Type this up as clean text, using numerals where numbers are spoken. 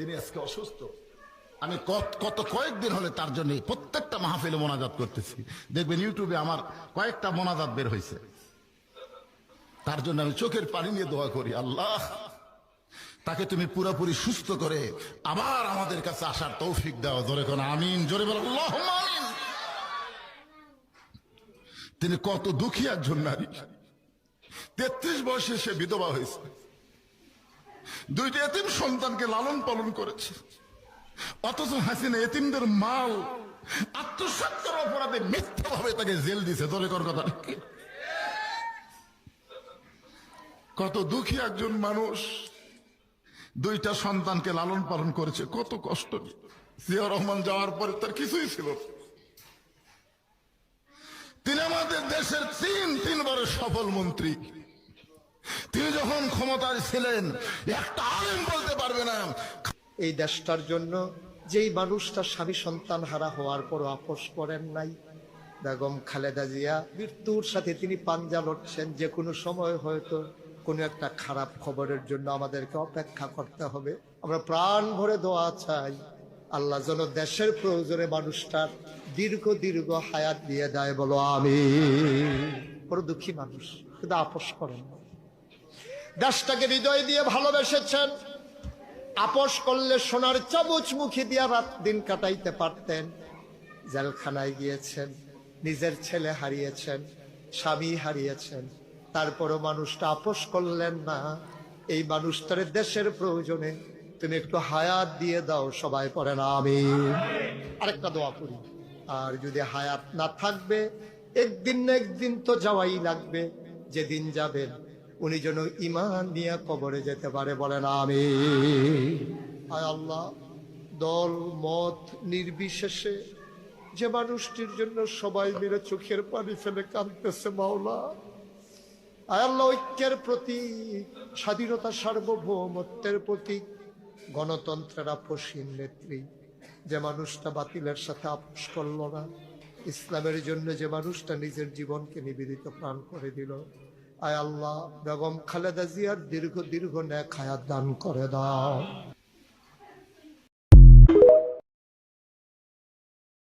তিনি আজকে অসুস্থ। আমি কয়েকদিন হলে তার জন্য প্রত্যেকটা মাহফিলে মোনাজাত করতেছি। দেখবেন ইউটিউবে আমার কয়েকটা মোনাজাত বের হয়েছে। তার জন্য আমি চোখের পানি নিয়ে দোয়া করি, আল্লাহ তাকে তুমি পুরোপুরি সুস্থ করে আবার আমাদের কাছে আসার তৌফিক দাও। জোরে কোন আমিন, জোরে বলো আল্লাহুম্মা আমিন। তিনি কত দুঃখী একজন নারী, 33 বয়সে সে বিধবা হয়েছে, 2টি এতিম সন্তানকে লালন পালন করেছে। অথচ হাসিনা এতিমদের মাল আত্মসাৎ করার অপরাধে মিথ্যাভাবে তাকে জেল দিছে। দলে কর কথা, কত দুঃখী একজন মানুষ, 2টা সন্তানকে লালন পালন করেছে, কত কষ্ট। জিয়া রহমান যাওয়ার পরে তার কিছুই ছিল। তিনি আমাদের দেশের 3 সফল মন্ত্রী। তিনি যখন ক্ষমতায় ছিলেন একটা আলেম বলতে পারবে না। এই দেশটার জন্য যেই মানুষটা স্বামী সন্তান হারা হওয়ার পরও আপোষ করেন নাই, বেগম খালেদা জিয়া, মৃত্যুর সাথে তিনি পাঞ্জা লড়ছেন। যে কোনো সময় হয়তো কোনো একটা খারাপ খবরের জন্য আমাদেরকে অপেক্ষা করতে হবে। আমরা প্রাণ ভরে দোয়া চাই, আল্লাহ যেন দেশের প্রয়োজনে মানুষটার দীর্ঘ দীর্ঘ হায়াত দিয়ে দেয়। বলো আমিন। বড় দুঃখী মানুষ, কিন্তু আপোষ করেন না। দেশটাকে হৃদয় দিয়ে ভালোবেসেছেন। আপোষ করলে সোনার চামচ মুখে দিয়া রাত দিন কাটাইতে পারতেন। জেলখানায় গিয়েছেন, নিজের ছেলে হারিয়েছেন, স্বামী হারিয়েছেন, তারপরও মানুষটা আপোষ করলেন না। এই মানুষটার দেশের প্রয়োজনে তুমি একটু হায়াত দিয়ে দাও। সবাই পড়েন আমিন। আরেকটা দোয়া করি, আর যদি হায়াত না থাকবে, একদিন না একদিন তো যাওয়াই লাগবে। যেদিন যাবেন উনি যেন ঈমান নিয়ে কবরে যেতে পারে। বলেন আমিন। আয় আল্লাহ, দল মত নির্বিশেষে যে মানুষটির জন্য সবাই মিলে চোখের পানি ফেলে কাঁদতেছে, মাওলা আয় আল্লাহ, ঐক্যের প্রতীক, স্বাধীনতা সার্বভৌমত্বের প্রতীক, গণতন্ত্রের আপসহীন নেত্রী, যে মানুষটা বাতিলের সাথে আপোষ করলো না, ইসলামের জন্য যে মানুষটা নিজের জীবনকে নিবেদিত প্রাণ করে দিল, আয় আল্লাহ বেগম খালেদা জিয়ার দীর্ঘ দীর্ঘ নেক হায়াত দান করে দাও।